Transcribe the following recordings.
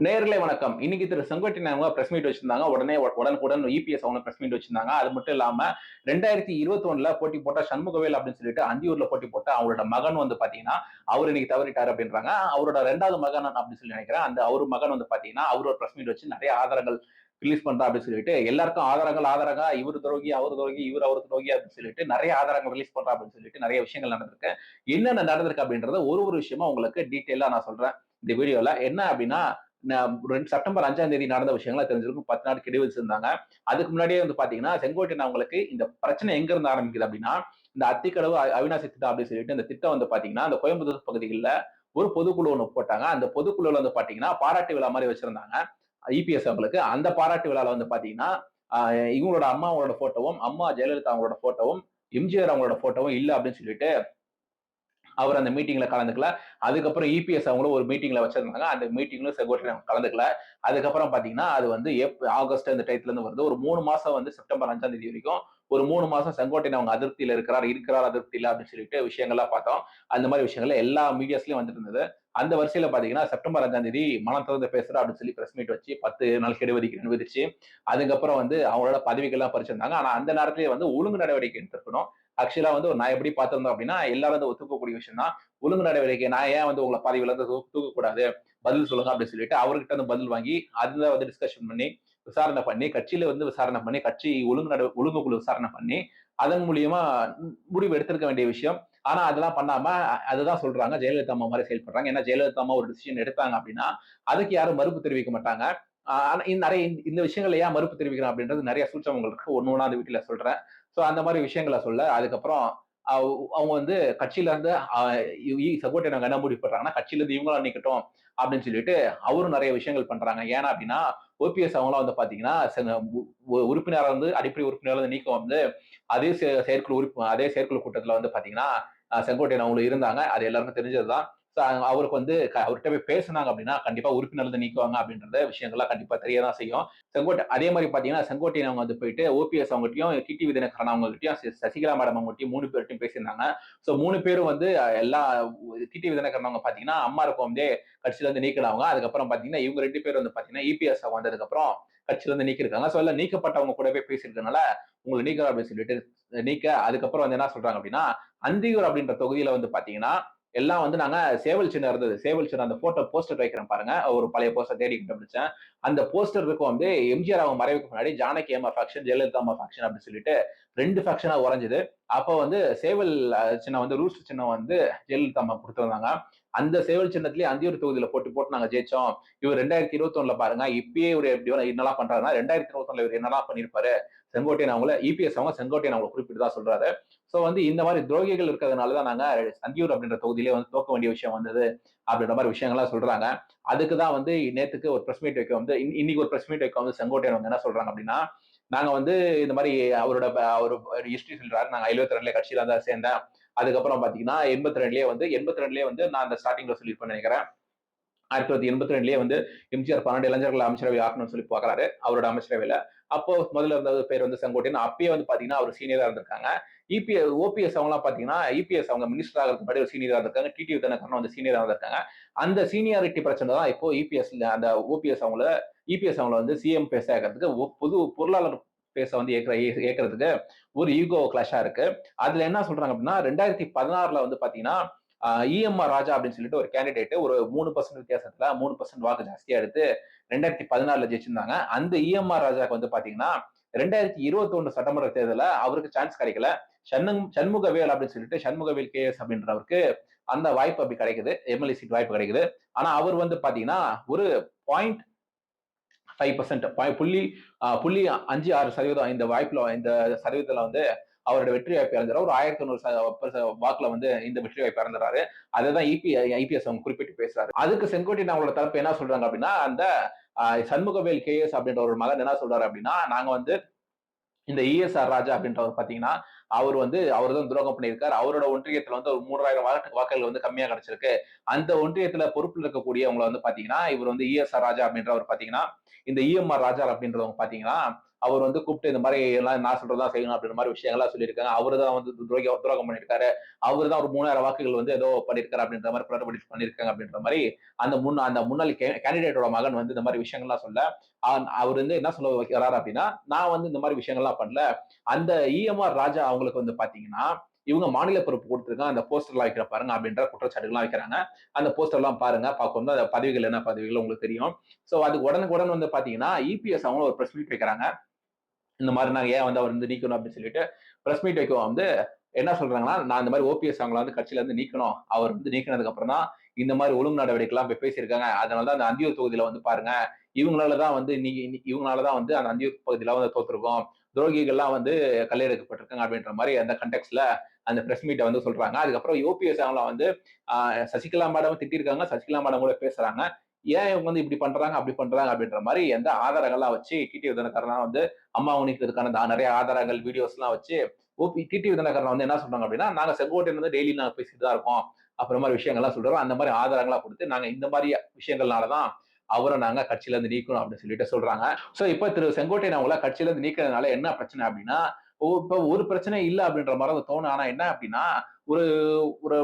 நேயர்களே வணக்கம். இன்னைக்கு திரு செங்கோட்டையன் அவங்க பிரஸ் மீட் வச்சிருந்தாங்க. உடனுக்குடன் இபிஎஸ் அவங்க பிரஸ் மீட் வச்சிருந்தாங்க. அது மட்டும் இல்லாம 2021ல போட்டி போட்ட சண்முகவேல் அப்படின்னு சொல்லிட்டு அந்தியூர்ல போட்டி போட்ட அவரோட மகன் வந்து பாத்தீங்கன்னா, அவரு இன்னைக்கு தவறிட்டாரு அப்படின்றாங்க. அவரோட 2வது மகன் அப்படின்னு சொல்லி நினைக்கிறேன். அவரு மகன் வந்து பாத்தீங்கன்னா, அவரு ஒரு பிரஸ் மீட் வச்சு நிறைய ஆதாரங்கள் ரிலீஸ் பண்றா அப்படின்னு சொல்லிட்டு எல்லாருக்கும் ஆதாரங்க இவரு துரோகி, அவரு துரோகி, இவர் அவரு துரோகி அப்படின்னு சொல்லிட்டு நிறைய ஆதாரங்கள் ரிலீஸ் பண்றா அப்படின்னு சொல்லிட்டு நிறைய விஷயங்கள் நடந்திருக்கு. என்னென்ன நடந்திருக்கு அப்படின்றத ஒரு விஷயமா உங்களுக்கு டீட்டெயிலா நான் சொல்றேன் இந்த வீடியோல. என்ன அப்படின்னா, செப்டம்பர் 5ஆம் தேதி நடந்த விஷயங்களா தெரிஞ்சிருக்கும். 10 நாள் கெடு வச்சிருந்தாங்க. அதுக்கு முன்னாடியே வந்து பாத்தீங்கன்னா செங்கோட்டையன் அவங்களுக்கு இந்த பிரச்சனை எங்க இருந்து ஆரம்பிக்குது அப்படின்னா, இந்த அத்திக்கடவு அவிநாசி திட்டம் அப்படின்னு சொல்லிட்டு இந்த திட்டம் வந்து பாத்தீங்கன்னா அந்த கோயம்புத்தூர் பகுதிகளில் ஒரு பொதுக்குழு ஒண்ணு போட்டாங்க. அந்த பொதுக்குழுல வந்து பாத்தீங்கன்னா பாராட்டு விழா மாதிரி வச்சிருந்தாங்க இபிஎஸ் அவங்களுக்கு. அந்த பாராட்டு விழால வந்து பாத்தீங்கன்னா இவங்களோட அம்மாவோட போட்டோவும், அம்மா ஜெயலலிதா அவங்களோட போட்டோவும், எம்ஜிஆர் அவங்களோட போட்டோவும் இல்ல அப்படின்னு சொல்லிட்டு அவர் அந்த மீட்டிங்ல கலந்துக்கல. அதுக்கப்புறம் இபிஎஸ் அவங்களும் ஒரு மீட்டிங்ல வச்சிருந்தாங்க. அந்த மீட்டிங்ல செங்கோட்டையன் கலந்துக்கல. அதுக்கப்புறம் பாத்தீங்கன்னா அது வந்து ஆகஸ்ட் அந்த டயத்துல இருந்து வருது. ஒரு 3 மாசம் வந்து செப்டம்பர் 5ஆம் தேதி வரைக்கும் ஒரு 3 மாசம் செங்கோட்டையன் அவங்க அதிருப்தியில இருக்கிறார் அதிருப்தியில அப்படின்னு சொல்லிட்டு விஷயங்கள்லாம் பார்த்தோம். அந்த மாதிரி விஷயங்கள் எல்லா மீடியாஸ்லயும் வந்துட்டு இருந்தது. அந்த வரிசையில பாத்தீங்கன்னா செப்டம்பர் 5ஆம் தேதி மனம் திறந்து பேசுற அப்படின்னு சொல்லி பிரஸ் மீட் வச்சு 10 நாள் கெடு விதிச்சு அதுக்கப்புறம் வந்து அவங்களோட பதவிகள்லாம் பறிச்சிருந்தாங்க. ஆனா அந்த நேரத்திலேயே வந்து ஒழுங்கு நடவடிக்கை எடுத்திருக்கணும். ஆக்சுவலா வந்து நான் எப்படி பார்த்திருந்தோம் அப்படின்னா எல்லாரும் வந்து ஒத்துக்கக்கூடிய விஷயம் தான். ஒழுங்கு நடவடிக்கை நான் ஏன் வந்து உங்களை பதவியில இருந்து தூக்கக்கூடாது, பதில் சொல்லுங்க அப்படின்னு சொல்லிட்டு அவர்கிட்ட வந்து பதில் வாங்கி அதுல வந்து டிஸ்கஷன் பண்ணி விசாரணை பண்ணி கட்சியில வந்து விசாரணை பண்ணி கட்சி ஒழுங்கு குழு விசாரணை பண்ணி அதன் மூலியமா முடிவு எடுத்திருக்க வேண்டிய விஷயம். ஆனா அதெல்லாம் பண்ணாம அதுதான் சொல்றாங்க ஜெயலலிதா அம்மா மாதிரி செயல்படுறாங்க. ஏன்னா ஜெயலலிதா அம்மா ஒரு டிசிஷன் எடுத்தாங்க அப்படின்னா அதுக்கு யாரும் மறுப்பு தெரிவிக்க மாட்டாங்க. நிறைய இந்த விஷயங்களை ஏன் மறுப்பு தெரிவிக்கிறேன் அப்படின்றது நிறைய சூட்சமங்கள் இருக்கு. ஒண்ணு ஒண்ணா அந்த வீட்டுல சொல்றேன். சோ அந்த மாதிரி விஷயங்களை சொல்ல அதுக்கப்புறம் அவங்க வந்து கட்சியில இருந்து செங்கோட்டையன் அவங்க என்ன முடிவு பண்றாங்கன்னா கட்சியில இருந்து இவங்களா நிக்கட்டும் அப்படின்னு சொல்லிட்டு அவரும் நிறைய விஷயங்கள் பண்றாங்க. ஏன்னா அப்படின்னா ஓபிஎஸ் அவங்களாம் வந்து பாத்தீங்கன்னா உறுப்பினராக வந்து அடிப்படை உறுப்பினர் வந்து நீக்கம் வந்து அதே செயற்குழு கூட்டத்துல வந்து பாத்தீங்கன்னா செங்கோட்டையன் அவங்களும் இருந்தாங்க. அது எல்லாருக்கும் தெரிஞ்சதுதான். அவருக்கு வந்து அவர்கிட்ட போய் பேசினாங்க அப்படின்னா கண்டிப்பா உறுப்பினர் வந்து நீக்குவாங்க அப்படின்றத விஷயங்கள்லாம் கண்டிப்பா தெரியதான் செய்யும். அதே மாதிரி பாத்தீங்கன்னா செங்கோட்டையன் அவங்க வந்து போயிட்டு ஓபிஎஸ் அவங்ககிட்டயும் டிடிவி தினகரன் அவங்ககிட்டயும் சசிகலா மேடம் அவங்ககிட்டயும் 3 பேர்ட்டையும் பேசியிருந்தாங்க. சோ 3 பேரும் வந்து எல்லா டிடிவி தினகரன் அவங்க பாத்தீங்கன்னா அம்மா இருக்கும் வந்து கட்சியில இருந்து நீக்கினவங்க. அதுக்கப்புறம் பாத்தீங்கன்னா இவங்க 2 பேர் வந்து பாத்தீங்கன்னா இபிஎஸ் வந்ததுக்கு அப்புறம் கட்சியில இருந்து நீக்கிருக்காங்க. சோ எல்லாம் நீக்கப்பட்டவங்க கூட போய் பேசியிருக்கனால உங்களை நீக்கிறோம் அப்படின்னு சொல்லிட்டு நீக்க அதுக்கப்புறம் வந்து என்ன சொல்றாங்க அப்படின்னா அந்தியூர் அப்படின்ற தொகுதியில வந்து பாத்தீங்கன்னா எல்லாம் வந்து நாங்க சேவல் சின்னம் இருந்தது. சேவல் சின்னம் அந்த போட்டோ போஸ்டர் வைக்கிறேன் பாருங்க. ஒரு பழைய போஸ்டர் தேடி கண்டுபிடிச்சேன். அந்த போஸ்டருக்கு வந்து எம்ஜிஆர் அவங்க மறைவுக்கு முன்னாடி ஜானகி அம்மா ஃபேக்ஷன், ஜெயலலிதா அம்மா ஃபேக்ஷன் அப்படின்னு சொல்லிட்டு 2 ஃபேக்ஷனா உறைஞ்சது. அப்ப வந்து சேவல் சின்னம் வந்து ரூஸ்ட் சின்னம் வந்து ஜெயலலிதா அம்மா கொடுத்திருந்தாங்க. அந்த சேவல் சின்னத்திலேயே அந்தியூர் தொகுதியில போட்டு நாங்க ஜெயிச்சோம். இவர் 2021ல பாருங்க இப்பயே இவர் எப்படி என்னெல்லாம் பண்றாருன்னா 2021ல இவர் என்னெல்லாம் பண்ணிருப்பாரு செங்கோட்டையன் அவங்கள இபிஎஸ் அவங்க செங்கோட்டையன் அவங்களை குறிப்பிட்டு தான் சொல்றாரு. சோ வந்து இந்த மாதிரி துரோகிகள் இருக்கிறதுனாலதான் நாங்க அந்தியூர் அப்படின்ற தொகுதியிலே வந்து தோக்க வேண்டிய விஷயம் வந்தது அப்படின்ற மாதிரி விஷயங்கள்லாம் சொல்றாங்க. அதுக்குதான் வந்து நேத்துக்கு ஒரு பிரஸ் மீட் வைக்க வந்து இன்னைக்கு ஒரு பிரஸ் மீட் வைக்க வந்து செங்கோட்டையன் வந்து என்ன சொல்றாங்க அப்படின்னா நாங்க வந்து இந்த மாதிரி அவரு ஹிஸ்டரி சொல்றாரு. நாங்க 72 கட்சியில தான் சேர்ந்தேன். அதுக்கப்புறம் பாத்தீங்கன்னா 82லயே வந்து நான் அந்த ஸ்டார்டிங்ல சொல்லியிருப்பேன் நினைக்கிறேன். 1982லயே வந்து எம்ஜிஆர் 12 இளைஞர்கள் அமைச்சரவை ஆக்கணும்னு சொல்லி பாக்குறாரு அவரோட அமைச்சரவையில. அப்போ முதல்ல இருந்த பேர் வந்து செங்கோட்டையன். அப்பயே வந்து பாத்தீங்கன்னா அவர் சீனியரா இருந்திருக்காங்க. ஓபிஎஸ் அவங்க எல்லாம் பாத்தீங்கன்னா இபிஎஸ் அவங்க மினிஸ்டர் ஆகிறதுக்கு முன்னாடி ஒரு சீனியரா இருந்திருக்காங்க. டிடிவி தினகரன் வந்து சீனியரா இருந்திருக்காங்க. அந்த சீனியாரிட்டி பிரச்சனை தான் இப்போ அந்த இபிஎஸ் அவங்கள வந்து சிஎம் பேச ஆகிறதுக்கு பொது பொருளாளர் பேச வந்து ஏற்கிறதுக்கு ஒரு ஈகோ கிளாஷா இருக்கு. அதுல என்ன சொல்றாங்க அப்படின்னா 2016ல வந்து பாத்தீங்கன்னா இஎம்ஆர் ராஜா அப்படின்னு சொல்லிட்டு ஒரு கேண்டிடேட் ஒரு 3% வித்தியாசத்துல 3% வாக்கு ஜாஸ்தியா எடுத்து 2014ல ஜெயிச்சிருந்தாங்க. அந்த இஎம்ஆர் ராஜாக்கு வந்து பாத்தீங்கன்னா 2021 சட்டமன்ற தேர்தல அவருக்கு சான்ஸ் கிடைக்கல. சண்முகவேல் அப்படின்னு சொல்லிட்டு சண்முகவேல் கேஎஸ் அப்படின்றவருக்கு அந்த வாய்ப்பு அப்படி கிடைக்குது. எம்எல்ஏ சீட் வாய்ப்பு கிடைக்குது. ஆனா அவர் வந்து பாத்தீங்கன்னா ஒரு 0.5% புள்ளி 5-6% இந்த சதவீதத்துல வந்து அவரோட வெற்றி வாய்ப்பு இறந்துறாரு. ஒரு 1500 வாக்குல வந்து இந்த வெற்றி வாய்ப்பு இறந்துறாரு. அதுதான் ஐபிஎஸ் அவங்க குறிப்பிட்டு பேசுறாரு. அதுக்கு செங்கோட்டையன் அவங்களோட தரப்பு என்ன சொல்றாங்க அப்படின்னா அந்த சண்முகவேல் கேஎஸ் அப்படின்ற ஒரு மகன் என்ன சொல்றாரு அப்படின்னா நாங்க வந்து இந்த இஎஸ்ஆர் ராஜா அப்படின்றவர் பாத்தீங்கன்னா அவர் தான் துரோகம் பண்ணியிருக்காரு. அவரோட ஒன்றியத்துல வந்து ஒரு 3000 வாக்குகள் வந்து கம்மியா கிடைச்சிருக்கு. அந்த ஒன்றியத்துல பொறுப்புல இருக்கக்கூடியவங்கள வந்து பாத்தீங்கன்னா, இவர் வந்து இஎஸ்ஆர் ராஜா அப்படின்றவர் பாத்தீங்கன்னா, இந்த இஎம்ஆர் ராஜா அப்படின்றவங்க பாத்தீங்கன்னா, அவர் வந்து கூப்பிட்டு இந்த மாதிரி எல்லாம் நான் சொல்றதா செய்யணும் அப்படின்ற மாதிரி விஷயங்கள்லாம் சொல்லியிருக்காங்க. அவரு தான் வந்து துரோகம் பண்ணியிருக்காரு. அவரு தான் ஒரு 3000 வாக்குகள் வந்து ஏதோ பண்ணியிருக்காரு அப்படின்ற மாதிரி பிரகடனம் பண்ணியிருக்காங்க அப்படின்ற மாதிரி அந்த முன்னாள் கேண்டிடேட்டோட மகன் வந்து இந்த மாதிரி விஷயங்கள்லாம் சொல்ல அவர் வந்து என்ன சொல்ல வைக்கிறாரு அப்படின்னா, நான் வந்து இந்த மாதிரி விஷயங்கள்லாம் பண்ணல. அந்த இஎம்ஆர் ராஜா அவங்களுக்கு வந்து பாத்தீங்கன்னா, இவங்க மாநில பொறுப்பு கொடுத்திருக்காங்க. அந்த போஸ்டர்லாம் வைக்கிற பாருங்க அப்படின்ற குற்றச்சாட்டுகள்லாம் வைக்கிறாங்க. அந்த போஸ்டர்லாம் பாருங்க. பார்க்கும்போது அந்த பதவிகள் என்ன பதவிகள் உங்களுக்கு தெரியும். சோ அதுக்கு உடனுக்குடன் வந்து பாத்தீங்கன்னா, இபிஎஸ் அவங்க ஒரு பிரஸ் மீட் வைக்கிறாங்க. இந்த மாதிரி நாங்க ஏன் வந்து அவர் வந்து நீக்கணும் அப்படின்னு சொல்லிட்டு பிரஸ் மீட் வைக்கவும் வந்து என்ன சொல்றாங்கன்னா, நான் இந்த மாதிரி ஓபிஎஸ் அவங்கள வந்து கட்சியில இருந்து நீக்கணும். அவர் வந்து நீக்கினதுக்கு அப்புறம் தான் இந்த மாதிரி ஒழுங்கு நடவடிக்கைலாம் போய் பேசியிருக்காங்க. அதனால தான் அந்த அந்தியூர் தொகுதியில வந்து பாருங்க, இவங்களால தான் வந்து அந்த அந்தியூர் பகுதியில வந்து தோத்துருக்கோம். துரோகிகள்லாம் வந்து கல்லெடுக்கப்பட்டிருக்காங்க அப்படின்ற மாதிரி அந்த கண்டெக்ஸ்ல அந்த பிரஸ் மீட்டை வந்து சொல்றாங்க. அதுக்கப்புறம் ஓபிஎஸ் அவங்கள வந்து சசிகலா மேடம் திட்டிருக்காங்க. சசிகலா மேடம் கூட பேசுறாங்க. ஏன் இவங்க வந்து இப்படி பண்றாங்க, அப்படி பண்றாங்க அப்படின்ற மாதிரி எந்த ஆதாரங்கள்லாம் வச்சு டிடிவி தினகரன் வந்து அம்மா உனிக்கிறதுக்கான நிறைய ஆதாரங்கள், வீடியோஸ் எல்லாம் வச்சு டிடிவி தினகரன் வந்து என்ன சொல்றாங்க அப்படின்னா, நாங்க செங்கோட்டையன் வந்து டெய்லி நாங்க பேசிட்டு தான் இருக்கோம். அப்புறம் மாதிரி விஷயங்கள்லாம் சொல்றோம். அந்த மாதிரி ஆதாரங்களா கொடுத்து நாங்க இந்த மாதிரி விஷயங்கள்னாலதான் அவரை நாங்க கட்சியில இருந்து நீக்கணும் அப்படின்னு சொல்லிட்டு சொல்றாங்க. சோ இப்ப திரு செங்கோட்டையன் அவங்கள கட்சியில இருந்து நீக்கிறதுனால என்ன பிரச்சனை அப்படின்னா, இப்ப ஒரு பிரச்சனை இல்ல அப்படின்ற மாதிரி தோணும். ஆனா என்ன அப்படின்னா, ஒரு ஒரு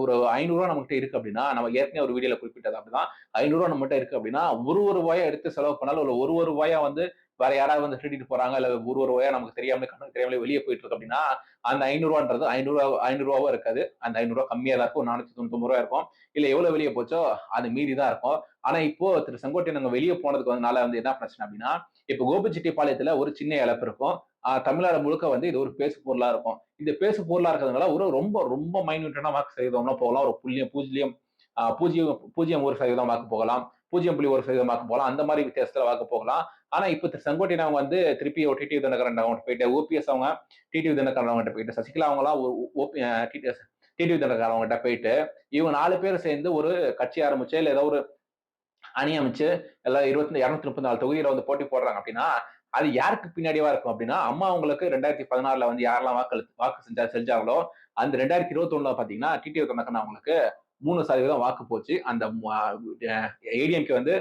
ஒரு ரூ. 500 நம்மகிட்ட இருக்கு அப்படின்னா, நம்ம ஏற்கனவே ஒரு வீடியோல குறிப்பிட்டது அப்படிதான். ரூ. 500 நம்மகிட்ட இருக்கு அப்படின்னா, ஒரு ரூபாயா எடுத்து செலவு பண்ணாலும், இல்ல ஒரு ரூபாயா வந்து வேற யாராவது வந்து திருடிட்டு போறாங்க, இல்ல ஒரு ரூபாயா நமக்கு தெரியாம கண்ணுக்கு தெரியாமலே வெளியே போயிட்டு இருக்கு அப்படின்னா, அந்த ரூ. 500ன்றது ரூ. 500 இருக்காது. அந்த ரூ. 500 கம்மியா தான் இருக்கும். ஒரு ரூ. 499 இருக்கும். இல்ல எவ்வளவு வெளியே போச்சோ அது மீறி தான் இருக்கும். ஆனா இப்போ திரு செங்கோட்டையன் அங்க வெளியே போனதுக்கு வந்து என்ன பிரச்சனை அப்படின்னா, இப்ப கோபிச்செட்டிப்பாளையத்துல ஒரு சின்ன இழப்பு இருக்கும். தமிழ்நாடு முழுக்க வந்து இது ஒரு பேசு பொருளா இருக்கும். இந்த பேசு பொருளா இருக்கிறதுனால ஒரு ரொம்ப ரொம்ப மைன்யூட்டான வாக்கு சதவீதம்னா போகலாம். ஒரு புள்ளியம் பூஜ்ஜியம் 0.1% வாக்கு போகலாம். 0.1% வாக்கு போகலாம். அந்த மாதிரி வித்தியாசத்துல வாக்கு போகலாம். ஆனா இப்ப திரு செங்கோட்டையன் அவங்க வந்து திருப்பி டிடிவி தினகரன் அவங்க போயிட்டு, ஓபிஎஸ் அவங்க டிடிவி தினகரன் அவங்ககிட்ட போயிட்டு, சசிகலா அவங்கலாம் டிடிவி தினகரன் அவங்ககிட்ட போயிட்டு, இவங்க 4 பேர் சேர்ந்து ஒரு கட்சி ஆரம்பிச்சு, இல்ல ஏதோ ஒரு அணி அமைச்சு எல்லாம் 234 தொகுதியில வந்து போட்டி போடுறாங்க அப்படின்னா, அது யாருக்கு பின்னாடியா இருக்கும் அப்படின்னா, அம்மா அவங்களுக்கு 2016ல வந்து யாரெல்லாம் வாக்கு செஞ்சாங்களோ, அந்த 2021ல பாத்தீங்கன்னா, டிடிவி தினகரன் அவங்களுக்கு 3% வாக்கு போச்சு. அந்த ஏடிஎம்கே வந்து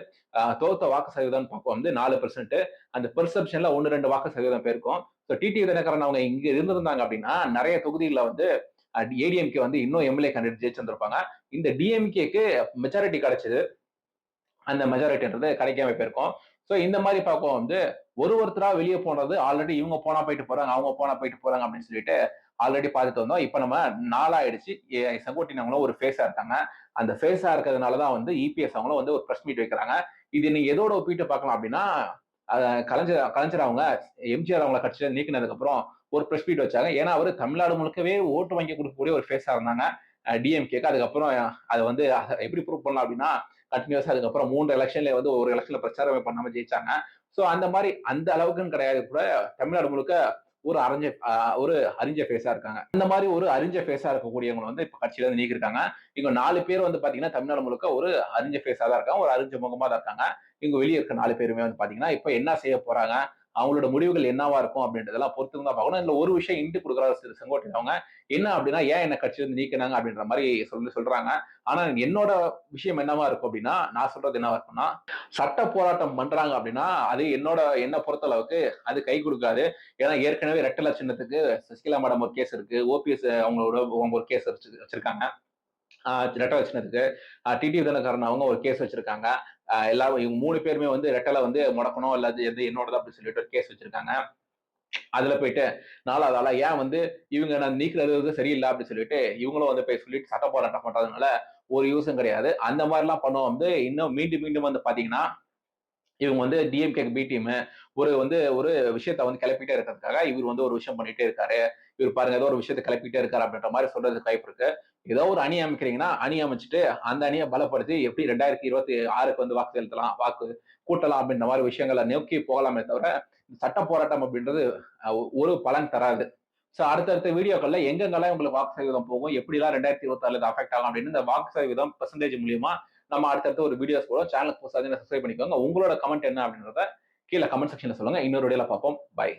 தோத்த வாக்கு சதவீதம் பார்ப்போம் வந்து 4%. அந்த பெர்செப்ஷன்ல 1, 2 வாக்கு சதவீதம் போயிருக்கும். டிடிவி தினகரன் அவங்க இங்க இருந்திருந்தாங்க அப்படின்னா, நிறைய தொகுதிகளில வந்து ஏடிஎம்கே வந்து இன்னும் எம்எல்ஏ கேண்டிடேட் ஜெயிச்சிருந்திருப்பாங்க. இந்த டிஎம்கேக்கு மெஜாரிட்டி கிடைச்சது. அந்த மெஜாரிட்டின்றது கிடைக்காம போயிருக்கும். சோ இந்த மாதிரி பார்க்கவும் வந்து ஒருத்தரா வெளியே போனது ஆல்ரெடி இவங்க போனா போயிட்டு போறாங்க, அவங்க போனா போயிட்டு போறாங்க அப்படின்னு சொல்லிட்டு ஆல்ரெடி பார்த்துட்டு வந்தோம். இப்ப நம்ம நாளாயிடுச்சு. செங்கோட்டையன் அவங்களும் ஒரு ஃபேஸா இருக்காங்க. அந்த ஃபேஸா இருக்கிறதுனாலதான் வந்து இபிஎஸ் அவங்களும் வந்து ஒரு பிரஸ் மீட் வைக்கிறாங்க. இது நீங்க எதோட ஒப்பிட்டு பார்க்கலாம் அப்படின்னா, கலைஞர் அவங்க எம்ஜிஆர் அவங்கள கட்சியில நீக்கினதுக்கு அப்புறம் ஒரு பிரஸ் மீட் வச்சாங்க. ஏன்னா அவரு தமிழ்நாடு முழுக்கவே ஓட்டு வாங்கி கொடுக்கக்கூடிய ஒரு ஃபேஸா இருந்தாங்க. டிஎம்கேக்கு. அதுக்கப்புறம் அதை வந்து எப்படி ப்ரூவ் பண்ணலாம் அப்படின்னா, கண்டினியூஸா அதுக்கப்புறம் 3 எலெக்ஷன்ல வந்து ஒரு எலெக்ஷன்ல பிரச்சாரமே பண்ணாம ஜெயிச்சாங்க. சோ அந்த மாதிரி அந்த அளவுக்குன்னு கிடையாது கூட தமிழ்நாடு முழுக்க ஒரு ஒரு அறிஞ்ச ஃபேஸா இருக்காங்க. அந்த மாதிரி ஒரு அறிஞ்ச ஃபேஸா இருக்கக்கூடியவங்க வந்து இப்ப கட்சியில இருந்து நீக்கிருக்காங்க. இவங்க 4 பேர் வந்து பாத்தீங்கன்னா தமிழ்நாடு முழுக்க ஒரு அறிஞ்ச ஃபேஸா தான் இருக்காங்க. ஒரு அறிஞ்ச முகமா தான் இருக்காங்க. இவங்க வெளியே இருக்க 4 பேருமே வந்து பாத்தீங்கன்னா இப்ப என்ன செய்ய போறாங்க, அவங்களோட முடிவுகள் என்னவா இருக்கும் அப்படின்றதெல்லாம் பொறுத்து தான் பார்க்கணும். இதுல ஒரு விஷயம் இன்ட்டு கொடுக்குறாரு திரு செங்கோட்டையன் அவங்க. என்ன அப்படின்னா, ஏன் என்ன கட்சியிலிருந்து நீக்கினாங்க அப்படின்ற மாதிரி சொல்றாங்க. ஆனா என்னோட விஷயம் என்னவா இருக்கும் அப்படின்னா, நான் சொல்றது என்னவா இருக்கும்னா, சட்ட போராட்டம் பண்றாங்க அப்படின்னா, அது என்ன பொறுத்த அளவுக்கு அது கை கொடுக்காது. ஏன்னா ஏற்கனவே ரெட்டல சின்னத்துக்கு சசிகலா மேடம் ஒரு கேஸ் இருக்கு. ஓபிஎஸ் அவங்க ஒரு கேஸ் வச்சிருக்காங்க. ரெட்டல சின்னத்துக்கு டிடிவி தினகரன் அவங்க ஒரு கேஸ் வச்சிருக்காங்க. எல்லாரும் இவங்க 3 பேருமே வந்து ரெட்டல வந்து முடக்கணும், அல்லது எது என்னோடது அப்படின்னு சொல்லிட்டு ஒரு கேஸ் வச்சிருக்காங்க. அதுல போயிட்டு 4வது ஆளா ஏன் வந்து இவங்க நான் நீக்கிறது வந்து சரியில்லை அப்படின்னு சொல்லிட்டு இவங்களும் வந்து போய் சொல்லிட்டு சட்ட போராட்டம் பண்றதுனால ஒரு யூஸும் கிடையாது. அந்த மாதிரி எல்லாம் பண்ணுவோம் வந்து இன்னும் மீண்டும் மீண்டும் வந்து பாத்தீங்கன்னா இவங்க வந்து டிஎம்கே பி டீம் ஒரு விஷயத்த வந்து கிளப்பிட்டே இருக்கிறதுக்காக இவர் வந்து ஒரு விஷயம் பண்ணிட்டே இருக்காரு. இவர் பாருங்க ஏதோ ஒரு விஷயத்த கிளப்பிட்டே இருக்காரு அப்படின்ற மாதிரி சொல்றதுக்கு வாய்ப்பு இருக்கு. ஏதோ ஒரு அணி அமைக்கிறீங்கன்னா அணி அமைச்சிட்டு அந்த அணியை பலப்படுத்தி எப்படி 2026க்கு வந்து வாக்கு செலுத்தலாம், வாக்கு கூட்டலாம் அப்படின்ற மாதிரி விஷயங்களை நோக்கி போகலாமே தவிர சட்ட போராட்டம் அப்படின்றது ஒரு பலன் தராது. சோ அடுத்தடுத்த வீடியோக்கள்ல எங்கெங்கெல்லாம் உங்களுக்கு வாக்கு சதவீதம் போகும், எப்படிலாம் 2026ல அஃபெக்ட் ஆகும் அப்படின்னு இந்த வாக்கு சதவீதம் பெர்சன்டேஜ் மூலியமா நம்ம அடுத்தடுத்த ஒரு வீடியோஸ் போடுவோம். சேனலுக்கு புதுசா சப்ஸ்கிரைப் பண்ணிக்கோங்க. உங்களோட கமெண்ட் என்ன அப்படின்றத கீழே கமெண்ட் செக்ஷன்ல சொல்லுங்க. இன்னொரு வீடியோல பார்ப்போம். பை.